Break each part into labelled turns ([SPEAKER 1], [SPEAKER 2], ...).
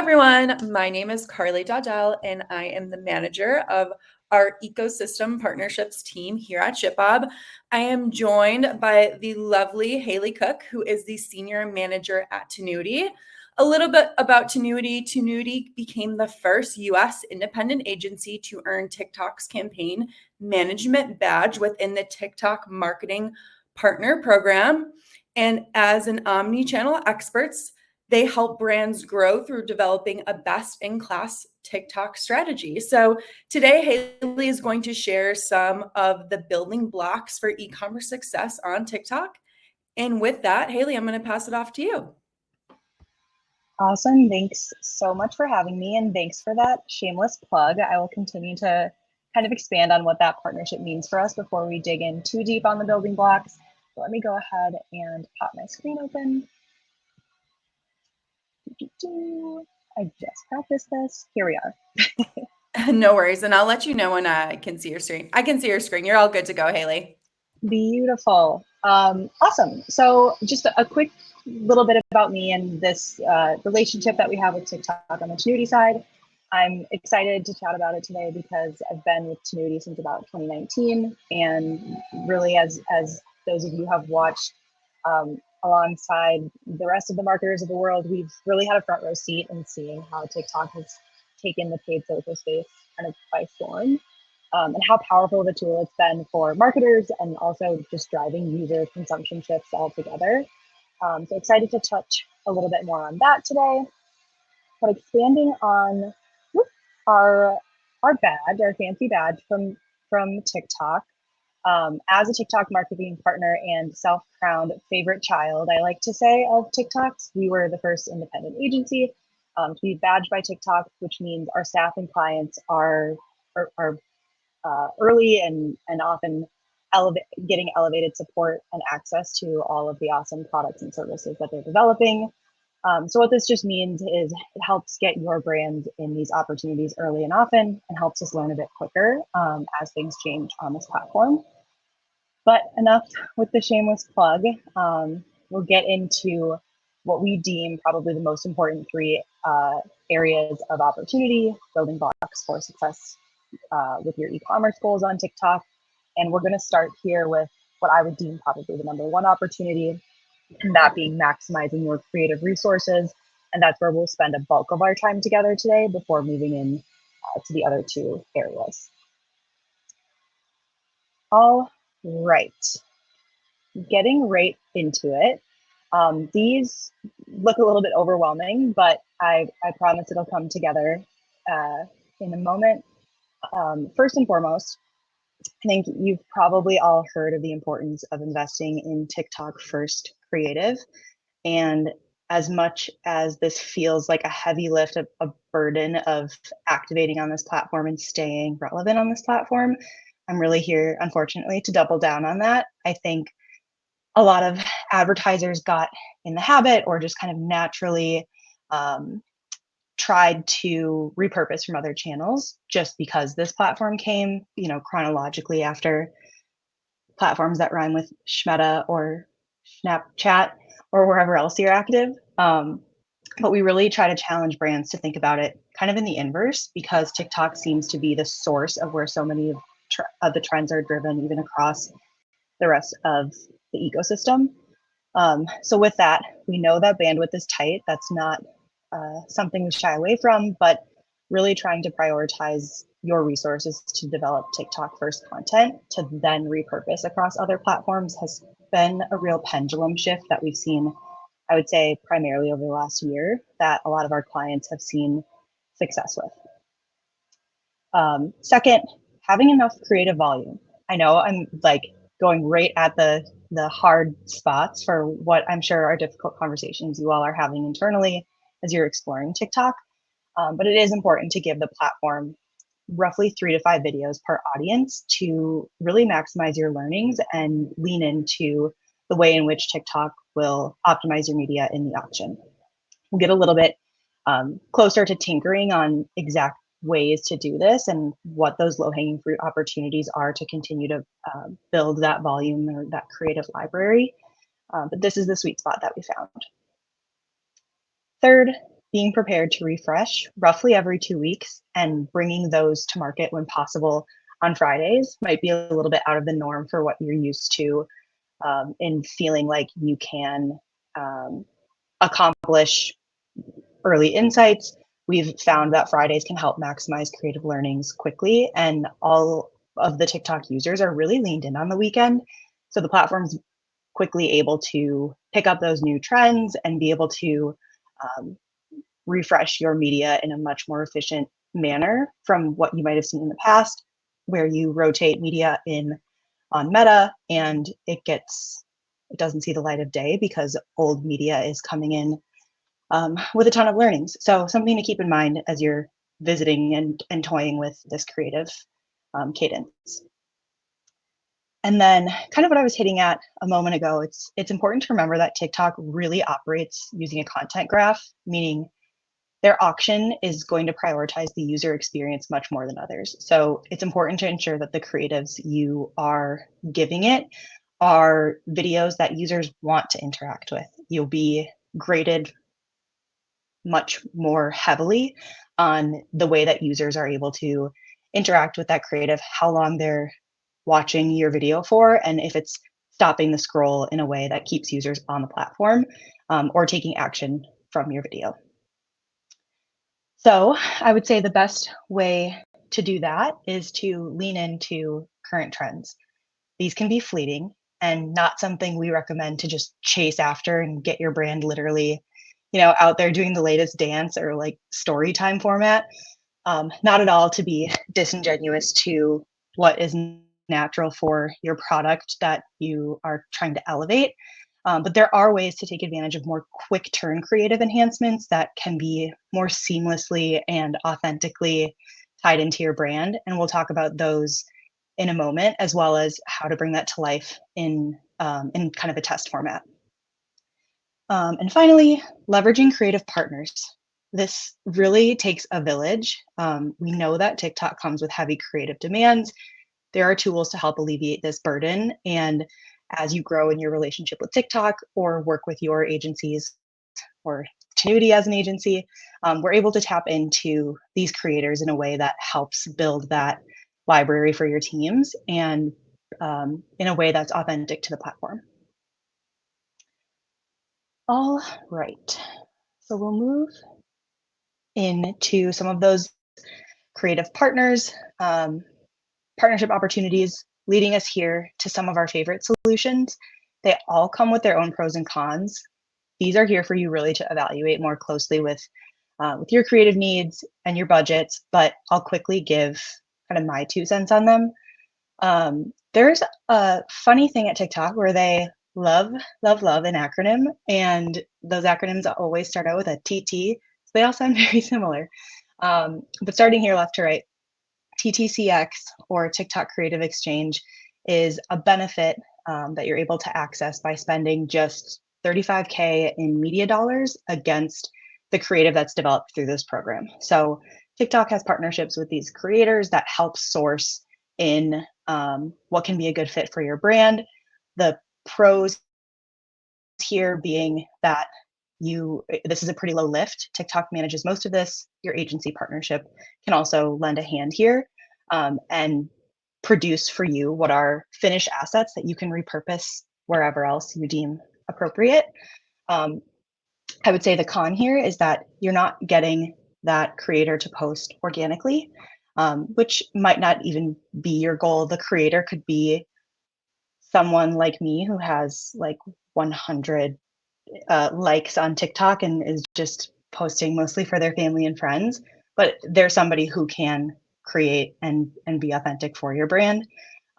[SPEAKER 1] everyone, my name is Carly Dodell, and I am the manager of our ecosystem partnerships team here at ShipBob. I am joined by the lovely Haley Cook, who is the senior manager at Tinuiti. A little bit about Tinuiti. Tinuiti became the first US independent agency to earn TikTok's campaign management badge within the TikTok marketing partner program. And as an omni-channel experts, they help brands grow through developing a best-in-class TikTok strategy. So today, Haley is going to share some of the building blocks for e-commerce success on TikTok. And with that, Haley, I'm going to pass it off to you.
[SPEAKER 2] Awesome. Thanks so much for having me, and thanks for that shameless plug. I will continue to kind of expand on what that partnership means for us before we dig in too deep on the building blocks. So let me go ahead and pop my screen open. I just practiced this. Here we are.
[SPEAKER 1] No worries. And I'll let you know when I can see your screen. I can see your screen. You're all good to go, Haley.
[SPEAKER 2] Beautiful. Awesome. So just a quick little bit about me and this relationship that we have with TikTok on the Tinuiti side. I'm excited to chat about it today because I've been with Tinuiti since about 2019, and really, as those of you have watched alongside the rest of the marketers of the world, we've really had a front row seat in seeing how TikTok has taken the paid social space kind of by storm, and how powerful of a tool it's been for marketers and also just driving user consumption shifts altogether. So excited to touch a little bit more on that today, but expanding on our badge, our fancy badge from TikTok. As a TikTok marketing partner and self-crowned favorite child, I like to say, of TikTok's, we were the first independent agency to be badged by TikTok, which means our staff and clients are early and often getting elevated support and access to all of the awesome products and services that they're developing. So what this just means is it helps get your brand in these opportunities early and often, and helps us learn a bit quicker as things change on this platform. But enough with the shameless plug. We'll get into what we deem probably the most important three areas of opportunity, building blocks for success with your e-commerce goals on TikTok. And we're going to start here with what I would deem probably the number one opportunity, and that being maximizing your creative resources. And that's where we'll spend a bulk of our time together today before moving in to the other two areas. All right, getting right into it. These look a little bit overwhelming, but I promise it'll come together in a moment. First and foremost, I think you've probably all heard of the importance of investing in TikTok first creative. And as much as this feels like a heavy lift, a burden of activating on this platform and staying relevant on this platform, I'm really here, unfortunately, to double down on that. I think a lot of advertisers got in the habit or just kind of naturally tried to repurpose from other channels just because this platform came, chronologically after platforms that rhyme with Shmeta or Snapchat or wherever else you're active. But we really try to challenge brands to think about it kind of in the inverse, because TikTok seems to be the source of where so many of the trends are driven, even across the rest of the ecosystem. So with that, we know that bandwidth is tight. That's not something we shy away from, but really trying to prioritize your resources to develop TikTok first content to then repurpose across other platforms has been a real pendulum shift that we've seen, I would say, primarily over the last year, that a lot of our clients have seen success with. Second, having enough creative volume. I know I'm like going right at the hard spots for what I'm sure are difficult conversations you all are having internally as you're exploring TikTok. But it is important to give the platform roughly 3 to 5 videos per audience to really maximize your learnings and lean into the way in which TikTok will optimize your media in the auction. We'll get a little bit closer to tinkering on exact ways to do this and what those low-hanging fruit opportunities are to continue to build that volume or that creative library. But this is the sweet spot that we found. Third, being prepared to refresh roughly every 2 weeks and bringing those to market when possible on Fridays might be a little bit out of the norm for what you're used to, in feeling like you can accomplish early insights. We've found that Fridays can help maximize creative learnings quickly, and all of the TikTok users are really leaned in on the weekend. So the platform's quickly able to pick up those new trends and be able to um, refresh your media in a much more efficient manner from what you might have seen in the past, where you rotate media in on Meta and it doesn't see the light of day because old media is coming in with a ton of learnings. So something to keep in mind as you're visiting and toying with this creative cadence. And then kind of what I was hitting at a moment ago, it's important to remember that TikTok really operates using a content graph, meaning their auction is going to prioritize the user experience much more than others. So it's important to ensure that the creatives you are giving it are videos that users want to interact with. You'll be graded much more heavily on the way that users are able to interact with that creative, how long they're watching your video for, and if it's stopping the scroll in a way that keeps users on the platform, or taking action from your video. So I would say the best way to do that is to lean into current trends. These can be fleeting and not something we recommend to just chase after and get your brand literally, out there doing the latest dance or like story time format. Not at all to be disingenuous to what is natural for your product that you are trying to elevate. But there are ways to take advantage of more quick turn creative enhancements that can be more seamlessly and authentically tied into your brand. And we'll talk about those in a moment, as well as how to bring that to life in kind of a test format. And finally, leveraging creative partners. This really takes a village. We know that TikTok comes with heavy creative demands. There are tools to help alleviate this burden. And as you grow in your relationship with TikTok or work with your agencies or Tinuiti as an agency, we're able to tap into these creators in a way that helps build that library for your teams and in a way that's authentic to the platform. All right. So we'll move into some of those creative partners, partnership opportunities, leading us here to some of our favorite solutions. They all come with their own pros and cons. These are here for you really to evaluate more closely with your creative needs and your budgets, but I'll quickly give kind of my 2 cents on them. There's a funny thing at TikTok where they love an acronym, and those acronyms always start out with a TT. So they all sound very similar. But starting here left to right, TTCX or TikTok Creative Exchange is a benefit that you're able to access by spending just 35K in media dollars against the creative that's developed through this program. So TikTok has partnerships with these creators that help source in what can be a good fit for your brand. The pros here being that this is a pretty low lift. TikTok manages most of this. Your agency partnership can also lend a hand here and produce for you what are finished assets that you can repurpose wherever else you deem appropriate. Um, I would say the con here is that you're not getting that creator to post organically, which might not even be your goal. The creator could be someone like me who has like 100 likes on TikTok and is just posting mostly for their family and friends, but they're somebody who can create and be authentic for your brand.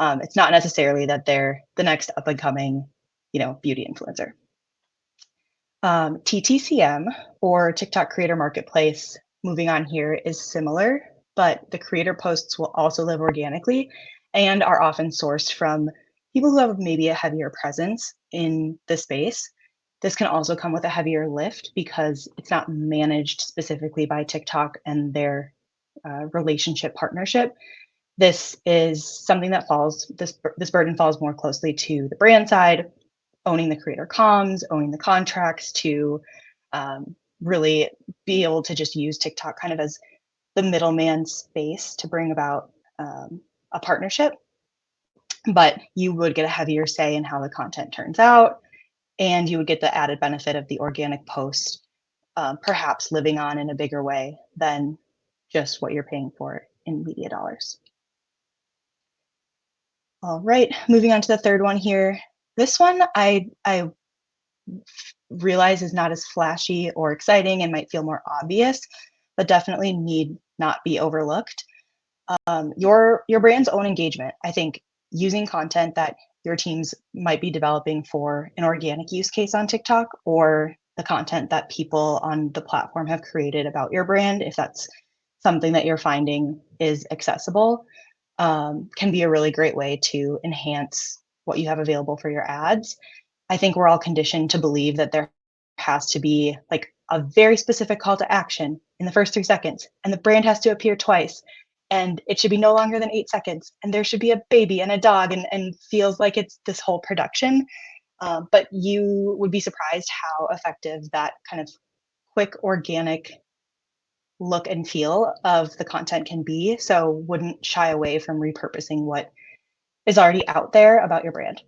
[SPEAKER 2] It's not necessarily that they're the next up and coming, beauty influencer. TTCM or TikTok Creator Marketplace, moving on here, is similar, but the creator posts will also live organically and are often sourced from people who have maybe a heavier presence in the space. This can also come with a heavier lift because it's not managed specifically by TikTok and their relationship partnership. This is something that this burden falls more closely to the brand side, owning the creator comms, owning the contracts to really be able to just use TikTok kind of as the middleman space to bring about a partnership, but you would get a heavier say in how the content turns out, and you would get the added benefit of the organic post, perhaps living on in a bigger way than just what you're paying for in media dollars. All right, moving on to the third one here. This one I realize is not as flashy or exciting and might feel more obvious, but definitely need not be overlooked. Your brand's own engagement. I think using content that your teams might be developing for an organic use case on TikTok, or the content that people on the platform have created about your brand, if that's something that you're finding is accessible, can be a really great way to enhance what you have available for your ads. I think we're all conditioned to believe that there has to be like a very specific call to action in the first 3 seconds, and the brand has to appear twice, and it should be no longer than 8 seconds, and there should be a baby and a dog, and feels like it's this whole production. But you would be surprised how effective that kind of quick, organic look and feel of the content can be. So wouldn't shy away from repurposing what is already out there about your brand.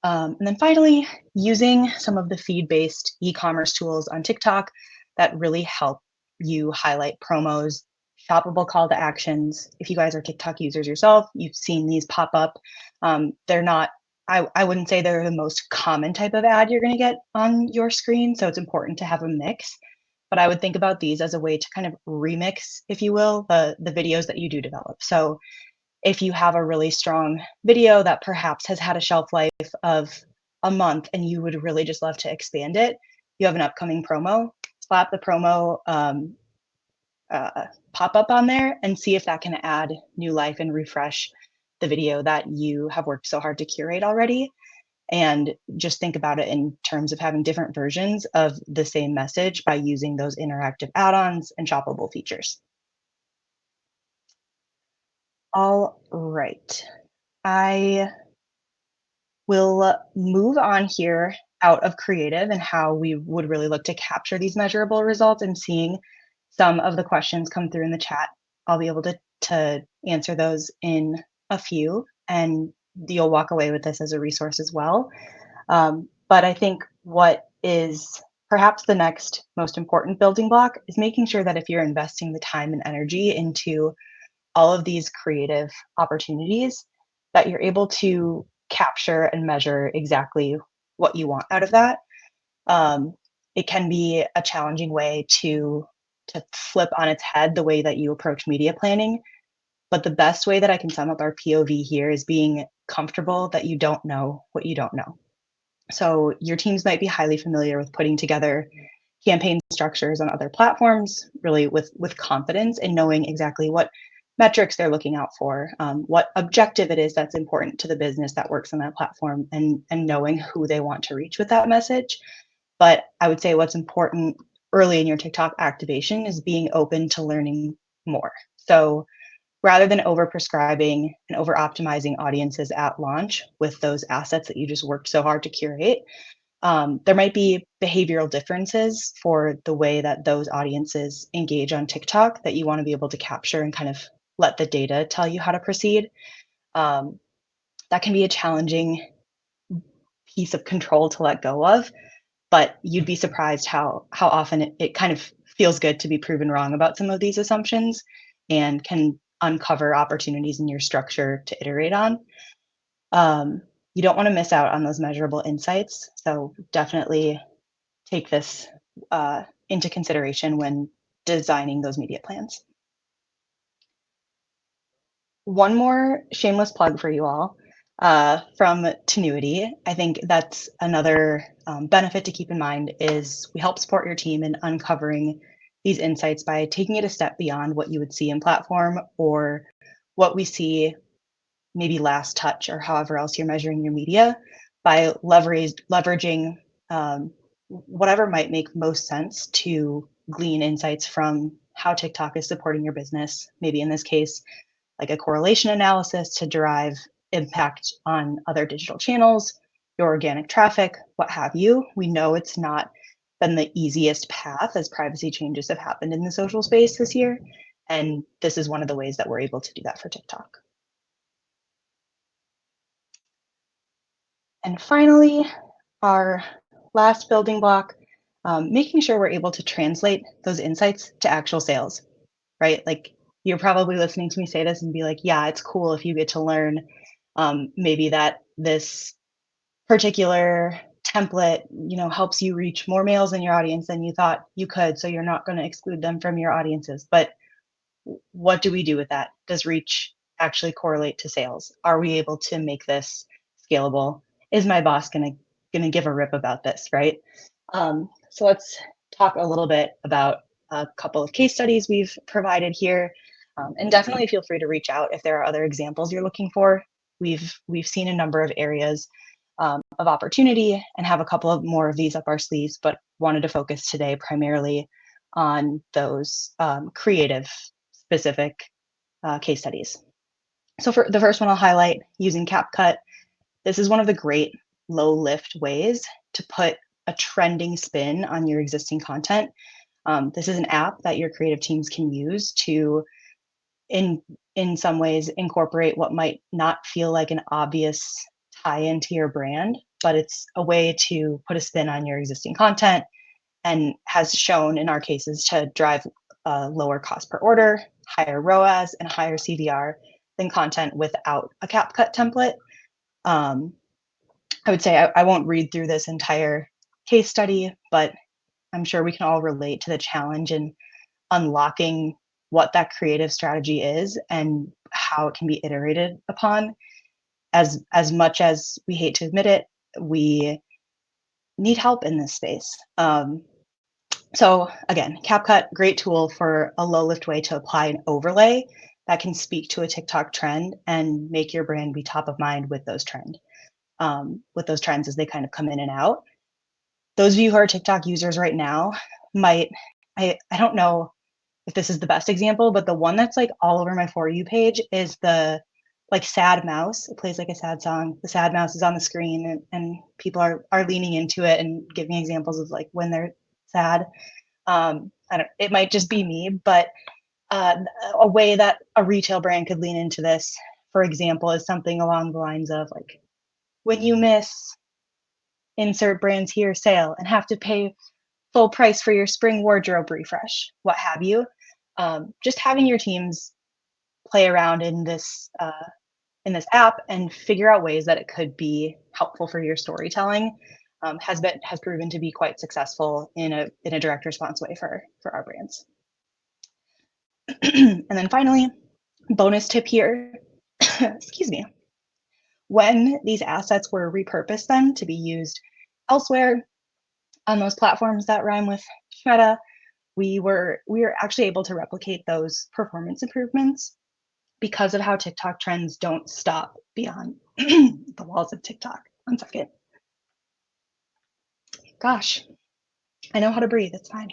[SPEAKER 2] And then finally, using some of the feed-based e-commerce tools on TikTok that really help you highlight promos, shoppable call to actions. If you guys are TikTok users yourself, you've seen these pop up. They're not, I wouldn't say they're the most common type of ad you're going to get on your screen. So it's important to have a mix. But I would think about these as a way to kind of remix, if you will, the videos that you do develop. So if you have a really strong video that perhaps has had a shelf life of a month and you would really just love to expand it, you have an upcoming promo, slap the promo pop up on there and see if that can add new life and refresh the video that you have worked so hard to curate already. And just think about it in terms of having different versions of the same message by using those interactive add-ons and shoppable features. All right. I will move on here out of creative and how we would really look to capture these measurable results, and seeing some of the questions come through in the chat. I'll be able to answer those in a few, and you'll walk away with this as a resource as well. But I think what is perhaps the next most important building block is making sure that if you're investing the time and energy into all of these creative opportunities, that you're able to capture and measure exactly what you want out of that. Um, it can be a challenging way to flip on its head the way that you approach media planning. But the best way that I can sum up our POV here is being comfortable that you don't know what you don't know. So your teams might be highly familiar with putting together campaign structures on other platforms, really with confidence in knowing exactly what metrics they're looking out for, what objective it is that's important to the business that works on that platform, and knowing who they want to reach with that message. But I would say what's important early in your TikTok activation is being open to learning more. So rather than over prescribing and over optimizing audiences at launch with those assets that you just worked so hard to curate, there might be behavioral differences for the way that those audiences engage on TikTok that you want to be able to capture and kind of let the data tell you how to proceed. That can be a challenging piece of control to let go of, but you'd be surprised how often it kind of feels good to be proven wrong about some of these assumptions, and can uncover opportunities in your structure to iterate on. You don't want to miss out on those measurable insights. So definitely take this into consideration when designing those media plans. One more shameless plug for you all from Tinuiti. I think that's another benefit to keep in mind is we help support your team in uncovering these insights by taking it a step beyond what you would see in platform, or what we see maybe last touch, or however else you're measuring your media, by leveraging whatever might make most sense to glean insights from how TikTok is supporting your business. Maybe in this case, like a correlation analysis to derive impact on other digital channels, your organic traffic, what have you. We know it's not been the easiest path as privacy changes have happened in the social space this year. And this is one of the ways that we're able to do that for TikTok. And finally, our last building block, making sure we're able to translate those insights to actual sales, right? Like you're probably listening to me say this and be like, yeah, it's cool if you get to learn maybe that this particular template, helps you reach more males in your audience than you thought you could. So you're not going to exclude them from your audiences. But what do we do with that? Does reach actually correlate to sales? Are we able to make this scalable? Is my boss gonna give a rip about this, right? So let's talk a little bit about a couple of case studies we've provided here, and definitely feel free to reach out if there are other examples you're looking for. We've seen a number of areas of opportunity and have a couple of more of these up our sleeves, but wanted to focus today primarily on those creative specific case studies. So for the first one I'll highlight using CapCut. This is one of the great low lift ways to put a trending spin on your existing content. This is an app that your creative teams can use to in some ways incorporate what might not feel like an obvious tie into your brand, but it's a way to put a spin on your existing content and has shown in our cases to drive lower cost per order, higher ROAS, and higher CVR than content without a CapCut template. I would say I won't read through this entire case study, but I'm sure we can all relate to the challenge in unlocking what that creative strategy is and how it can be iterated upon. As much as we hate to admit it, we need help in this space. So again, CapCut, great tool for a low lift way to apply an overlay that can speak to a TikTok trend and make your brand be top of mind with those trends as they kind of come in and out. Those of you who are TikTok users right now might, I don't know if this is the best example, but the one that's like all over my For You page is the like sad mouse. It plays like a sad song. The sad mouse is on the screen and people are leaning into it and giving examples of like when they're sad. It might just be me, but a way that a retail brand could lean into this, for example, is something along the lines of like, when you miss insert brands here sale and have to pay full price for your spring wardrobe refresh, what have you. Just having your teams play around in this app and figure out ways that it could be helpful for your storytelling has proven to be quite successful in a direct response way for our brands. And then finally, bonus tip here, excuse me. When these assets were repurposed then to be used elsewhere on those platforms that rhyme with Meta, we were actually able to replicate those performance improvements because of how TikTok trends don't stop beyond the walls of TikTok. One second. Gosh, I know how to breathe. It's fine.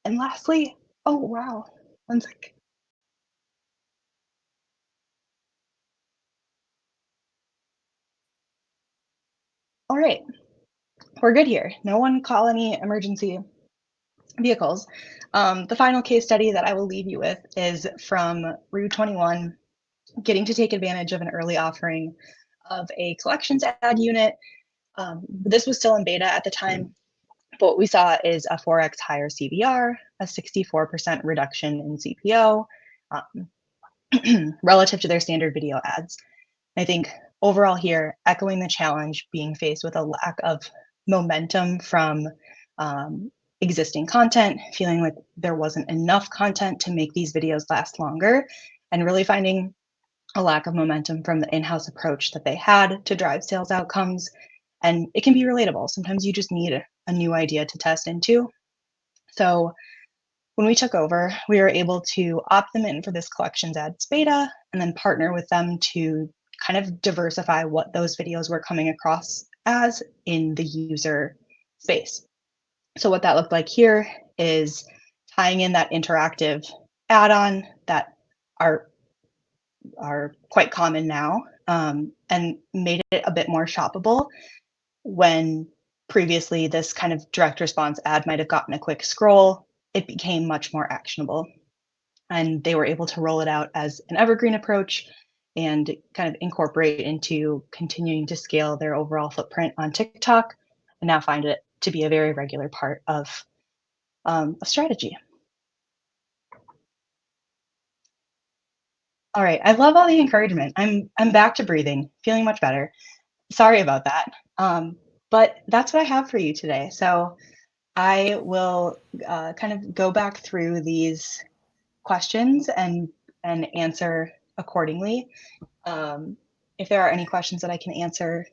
[SPEAKER 2] And lastly, oh wow, one sec. All right, we're good here. No one call any emergency vehicles. The final case study that I will leave you with is from Rue 21, getting to take advantage of an early offering of a collections ad unit. This was still in beta at the time, but what we saw is a 4x higher CVR, a 64% reduction in CPO relative to their standard video ads. I think overall here, echoing the challenge being faced with a lack of momentum from existing content, feeling like there wasn't enough content to make these videos last longer, and really finding a lack of momentum from the in-house approach that they had to drive sales outcomes. And it can be relatable. Sometimes you just need a new idea to test into. So when we took over, we were able to opt them in for this collections ads beta and then partner with them to kind of diversify what those videos were coming across as in the user space. So what that looked like here is tying in that interactive add-on that are quite common now, and made it a bit more shoppable when previously this kind of direct response ad might have gotten a quick scroll, it became much more actionable. And they were able to roll it out as an evergreen approach and kind of incorporate into continuing to scale their overall footprint on TikTok, and now find it to be a very regular part of a strategy. All right, I love all the encouragement. I'm back to breathing, feeling much better. Sorry about that. But that's what I have for you today. So I will kind of go back through these questions and answer accordingly. If there are any questions that I can answer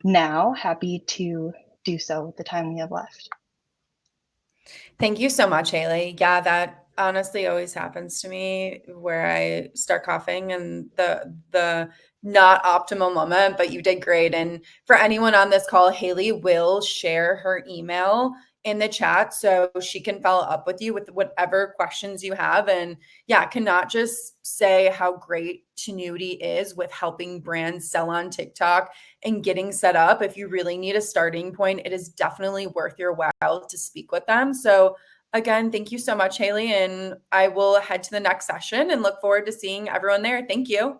[SPEAKER 2] now, happy to do so with the time we have left.
[SPEAKER 1] Thank you so much, Haley. Yeah, that honestly always happens to me where I start coughing and the not optimal moment, but you did great. And for anyone on this call, Haley will share her email in the chat so she can follow up with you with whatever questions you have. And yeah, cannot just say how great Tinuiti is with helping brands sell on TikTok and getting set up. If you really need a starting point, it is definitely worth your while to speak with them. So again, thank you so much, Haley. And I will head to the next session and look forward to seeing everyone there. Thank you.